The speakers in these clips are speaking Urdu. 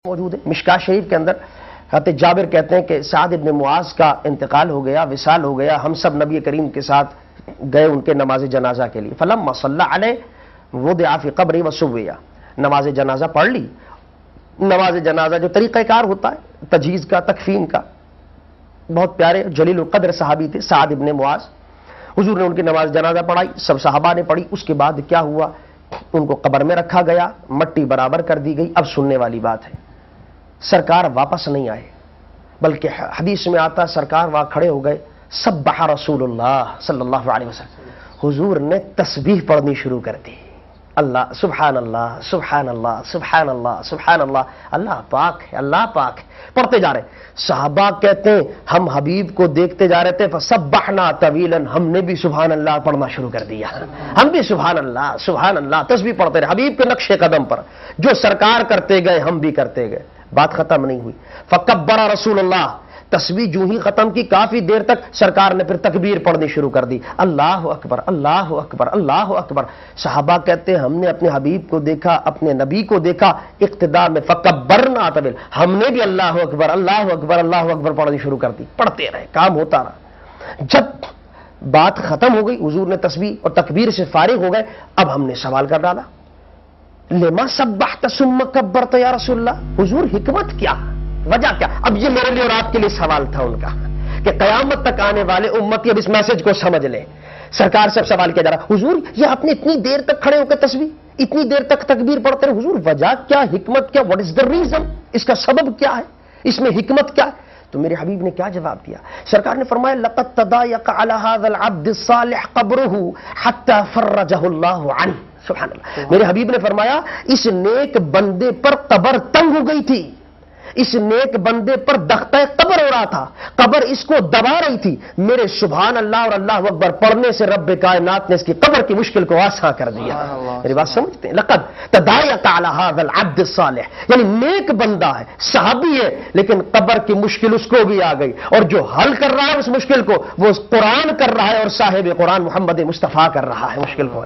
موجود ہے مشکاہ شریف کے اندر حضرت جابر کہتے ہیں کہ سعد ابن معاذ کا انتقال ہو گیا، وصال ہو گیا، ہم سب نبی کریم کے ساتھ گئے ان کے نماز جنازہ کے لیے. فلما صلی علیہ وضع فی قبری وسویا، نماز جنازہ پڑھ لی. نماز جنازہ جو طریقہ کار ہوتا ہے تجہیز کا، تکفین کا، بہت پیارے جلیل القدر صحابی تھے سعد ابن معاذ. حضور نے ان کی نماز جنازہ پڑھائی، سب صحابہ نے پڑھی. اس کے بعد کیا ہوا، ان کو قبر میں رکھا گیا، مٹی برابر کر دی گئی. اب سننے والی بات ہے، سرکار واپس نہیں آئے، بلکہ حدیث میں آتا سرکار وہاں کھڑے ہو گئے. سبح رسول اللہ صلی اللہ علیہ وسلم، حضور نے تسبیح پڑھنی شروع کر دی. اللہ سبحان اللہ سبحان اللہ سبحان اللہ سبحان اللہ، اللہ پاک ہے، اللہ پاک ہے، پڑھتے جا رہے. صحابہ کہتے ہیں ہم حبیب کو دیکھتے جا رہے تھے، فسبحنا طویلا، ہم نے بھی سبحان اللہ پڑھنا شروع کر دیا. ہم بھی سبحان اللہ تسبیح پڑھتے رہے حبیب کے نقش قدم پر. جو سرکار کرتے گئے ہم بھی کرتے گئے، بات ختم نہیں ہوئی. فکبر رسول اللہ، تسبیح جو ہی ختم کی کافی دیر تک سرکار نے پھر تکبیر پڑھنی شروع کر دی. اللہ اکبر اللہ اکبر اللہ اکبر. صحابہ کہتے ہیں ہم نے اپنے حبیب کو دیکھا، اپنے نبی کو دیکھا اقتداء میں، فکبرنا طویل، ہم نے بھی اللہ اکبر اللہ اکبر اللہ اکبر پڑھنی شروع کر دی. پڑھتے رہے، کام ہوتا رہا. جب بات ختم ہو گئی، حضور نے تسبیح اور تکبیر سے فارغ ہو گئے. اب ہم نے سوال کر ڈالا، لما سبحت ثم کبرت یا رسول اللہ، حضور حکمت کیا، وجہ کیا؟ اب یہ میرے لیے اور آپ کے لیے سوال تھا ان کا کہ قیامت تک آنے والے امتی اب اس میسج کو سمجھ لیں. سرکار سے سوال کیا جا رہا، حضور یہ آپ نے اتنی دیر تک کھڑے ہو کے تسبیح، اتنی دیر تک تکبیر پڑھتے رہے، حضور وجہ کیا، حکمت کیا، واٹ از دا ریزن، اس کا سبب کیا ہے، اس میں حکمت کیا ہے؟ تو میرے حبیب نے کیا جواب دیا؟ سرکار نے فرمایا لقد تضايق على هذا العبد الصالح قبره حتى فرجه الله عنه. سبحان اللہ. میرے حبیب نے فرمایا اس نیک بندے پر قبر تنگ ہو گئی تھی، اس نیک بندے پر دختہ قبر ہو رہا تھا، قبر اس کو دبا رہی تھی. میرے سبحان اللہ اور اللہ اکبر پڑھنے سے رب کائنات نے اس کی قبر کی مشکل کو آسان کر دیا. میری بات سمجھتے ہیں؟ لقد تضايق على هذا العبد الصالح، یعنی نیک بندہ ہے، صحابی ہے، لیکن قبر کی مشکل اس کو بھی آ گئی. اور جو حل کر رہا ہے اس مشکل کو وہ قرآن کر رہا ہے، اور صاحب قرآن محمد مصطفیٰ کر رہا ہے مشکل کو.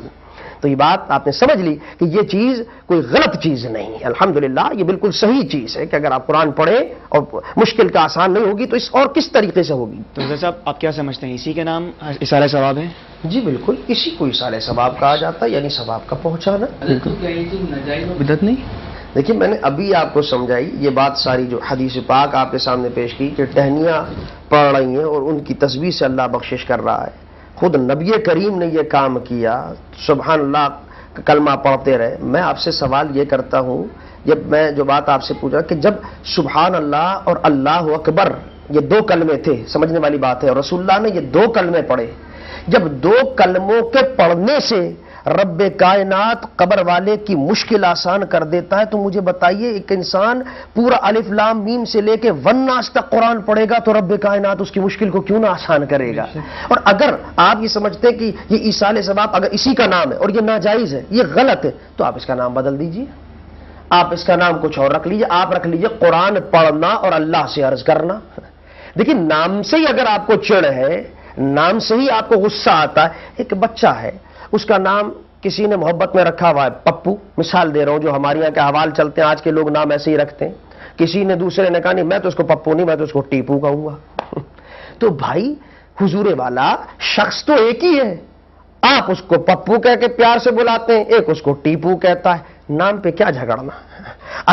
تو یہ بات آپ نے سمجھ لی کہ یہ چیز کوئی غلط چیز نہیں ہے، الحمدللہ یہ بالکل صحیح چیز ہے کہ اگر آپ قرآن پڑھیں اور مشکل کا آسان نہیں ہوگی تو اس اور کس طریقے سے ہوگی. تو حضرت صاحب آپ کیا سمجھتے ہیں اسی کے نام اصالہ ثواب ہے؟ جی بالکل، اسی کو اصالہ ثواب کہا جاتا ہے، یعنی ثواب کا پہنچانا. بدعت نہیں؟ دیکھیں میں نے ابھی آپ کو سمجھائی یہ بات ساری، جو حدیث پاک آپ کے سامنے پیش کی کہ ٹہنیاں پڑھ رہی ہیں اور ان کی تسبیح سے اللہ بخشش کر رہا ہے. خود نبی کریم نے یہ کام کیا، سبحان اللہ کلمہ پڑھتے رہے. میں آپ سے سوال یہ کرتا ہوں، جب میں جو بات آپ سے پوچھا کہ جب سبحان اللہ اور اللہ اکبر یہ دو کلمے تھے، سمجھنے والی بات ہے، اور رسول اللہ نے یہ دو کلمے پڑھے، جب دو کلموں کے پڑھنے سے رب کائنات قبر والے کی مشکل آسان کر دیتا ہے، تو مجھے بتائیے ایک انسان پورا الف لام میم سے لے کے ون ناس تک قرآن پڑھے گا تو رب کائنات اس کی مشکل کو کیوں نہ آسان کرے گا؟ اور اگر آپ یہ سمجھتے ہیں کہ یہ ایصال ثواب اگر اسی کا نام ہے اور یہ ناجائز ہے، یہ غلط ہے، تو آپ اس کا نام بدل دیجیے، آپ اس کا نام کچھ اور رکھ لیجیے. آپ رکھ لیجیے قرآن پڑھنا اور اللہ سے عرض کرنا. دیکھیں نام سے ہی اگر آپ کو چڑ ہے، نام سے ہی آپ کو غصہ آتا ہے. ایک بچہ ہے، اس کا نام کسی نے محبت میں رکھا ہوا ہے پپو، مثال دے رہا ہوں، جو ہمارے یہاں کے حوال چلتے ہیں، آج کے لوگ نام ایسے ہی رکھتے ہیں. کسی نے دوسرے نے کہا نہیں میں تو اس کو پپو نہیں، میں تو اس کو ٹیپو کہوں گا. تو بھائی حضور والا شخص تو ایک ہی ہے، آپ اس کو پپو کہہ کے پیار سے بلاتے ہیں، ایک اس کو ٹیپو کہتا ہے. نام پہ کیا جھگڑنا؟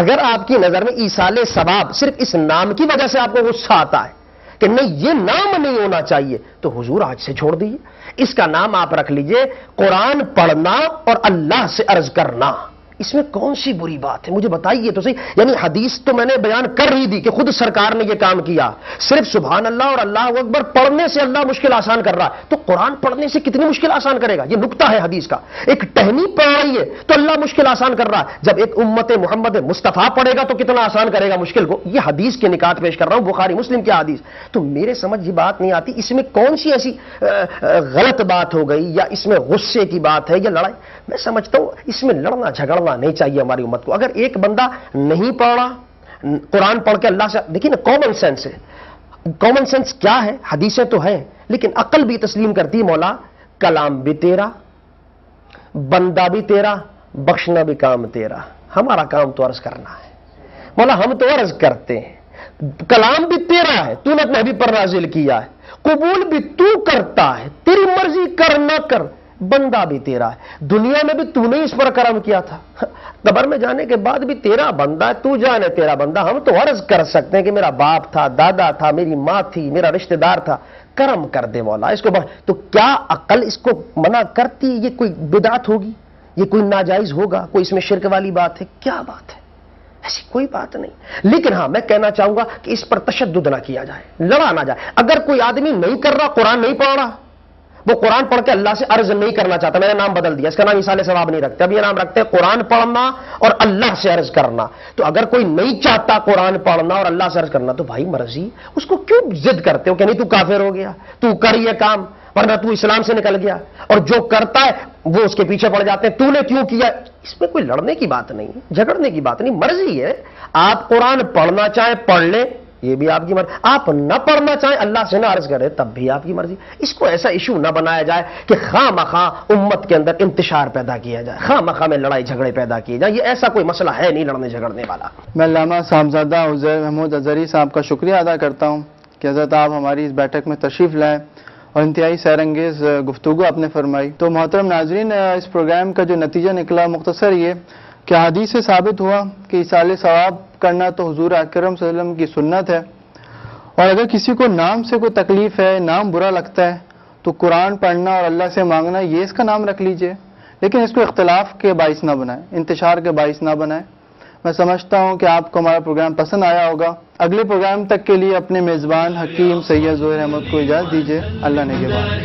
اگر آپ کی نظر میں ایصال ثواب صرف اس نام کی وجہ سے آپ کو غصہ آتا ہے کہ نہیں یہ نام نہیں ہونا چاہیے، تو حضور آج سے چھوڑ دیجیے، اس کا نام آپ رکھ لیجئے قرآن پڑھنا اور اللہ سے عرض کرنا. اس میں کون سی بری بات ہے؟ مجھے بتائیے تو صحیح. یعنی حدیث تو میں نے بیان کر رہی تھی کہ خود سرکار نے یہ کام کیا، صرف سبحان اللہ اور اللہ اکبر پڑھنے سے اللہ مشکل آسان کر رہا ہے، تو قرآن پڑھنے سے کتنی مشکل آسان کرے گا؟ یہ نقطہ ہے حدیث کا. ایک ٹہنی پڑھ رہی ہے تو اللہ مشکل آسان کر رہا ہے، جب ایک امت محمد مصطفیٰ پڑھے گا تو کتنا آسان کرے گا مشکل کو. یہ حدیث کے نکات پیش کر رہا ہوں، بخاری مسلم کی حدیث. تو میرے سمجھ یہ بات نہیں آتی اس میں کون سی ایسی غلط بات ہو گئی، یا اس میں غصے کی بات ہے یا لڑائی. میں سمجھتا ہوں اس میں لڑنا جھگڑنا نہیں چاہیے ہماری امت کو. اگر ایک بندہ نہیں پڑھ رہا قرآن پڑھ کے اللہ سے، دیکھیے نا کامن سینس ہے. کامن سینس کیا ہے؟ حدیثیں تو ہیں لیکن عقل بھی تسلیم کرتی مولا کلام بھی تیرا، بندہ بھی تیرا، بخشنا بھی کام تیرا، ہمارا کام تو عرض کرنا ہے. مولا ہم تو عرض کرتے ہیں کلام بھی تیرا ہے، تو نے اپنے حبیب پر نازل کیا ہے، قبول بھی تو کرتا ہے، تیری مرضی کر نہ کر، بندہ بھی تیرا ہے، دنیا میں بھی تو نے اس پر کرم کیا تھا، قبر میں جانے کے بعد بھی تیرا بندہ ہے، تو جانے تیرا بندہ۔ ہم تو عرض کر سکتے ہیں کہ میرا باپ تھا، دادا تھا، میری ماں تھی، میرا رشتہ دار تھا، کرم کر دے مولا اس کو۔ تو کیا عقل اس کو منع کرتی؟ یہ کوئی بدعت ہوگی؟ یہ کوئی ناجائز ہوگا؟ کوئی اس میں شرک والی بات ہے؟ کیا بات ہے؟ ایسی کوئی بات نہیں۔ لیکن ہاں میں کہنا چاہوں گا کہ اس پر تشدد نہ کیا جائے، لڑا نہ جائے۔ اگر کوئی آدمی نہیں کر رہا، قرآن نہیں پڑھ رہا، وہ قرآن پڑھ کے اللہ سے عرض نہیں کرنا چاہتا، میں نے نام بدل دیا، اس کا نام ایصال ثواب نہیں رکھتے، اب یہ نام رکھتے ہیں قرآن پڑھنا اور اللہ سے عرض کرنا۔ تو اگر کوئی نہیں چاہتا قرآن پڑھنا اور اللہ سے عرض کرنا تو بھائی مرضی، اس کو کیوں ضد کرتے ہو کہ نہیں تو کافر ہو گیا، تو کر یہ کام ورنہ تو اسلام سے نکل گیا، اور جو کرتا ہے وہ اس کے پیچھے پڑ جاتے ہیں، تو نے کیوں کیا؟ اس میں کوئی لڑنے کی بات نہیں ہے، جھگڑنے کی بات نہیں، مرضی ہے۔ آپ قرآن پڑھنا چاہیں پڑھ لیں، یہ بھی آپ کی مرضی، آپ نہ پڑھنا چاہیں اللہ سے نہ عرض کریں تب بھی آپ کی مرضی۔ اس کو ایسا ایشو نہ بنایا جائے کہ خواہ مخواہ امت کے اندر انتشار پیدا کیا جائے، خواہ مخواہ میں لڑائی جھگڑے پیدا کیے جائیں، یہ ایسا کوئی مسئلہ ہے نہیں لڑنے جھگڑنے والا۔ میں علامہ صاحبزادہ عزیر محمود اظہری صاحب کا شکریہ ادا کرتا ہوں کہ حضرت آپ ہماری اس بیٹھک میں تشریف لائیں اور انتہائی سیر انگیز گفتگو آپ نے فرمائی۔ تو محترم ناظرین، اس پروگرام کا جو نتیجہ نکلا مختصر یہ کہ حدیث سے ثابت ہوا کہ ایصال ثواب کرنا تو حضور اکرم صلی اللہ علیہ وسلم کی سنت ہے، اور اگر کسی کو نام سے کوئی تکلیف ہے، نام برا لگتا ہے، تو قرآن پڑھنا اور اللہ سے مانگنا یہ اس کا نام رکھ لیجئے، لیکن اس کو اختلاف کے باعث نہ بنائیں، انتشار کے باعث نہ بنائیں۔ میں سمجھتا ہوں کہ آپ کو ہمارا پروگرام پسند آیا ہوگا۔ اگلے پروگرام تک کے لیے اپنے میزبان حکیم سید ظہیر احمد کو اجازت دیجیے۔ اللہ نگہبان۔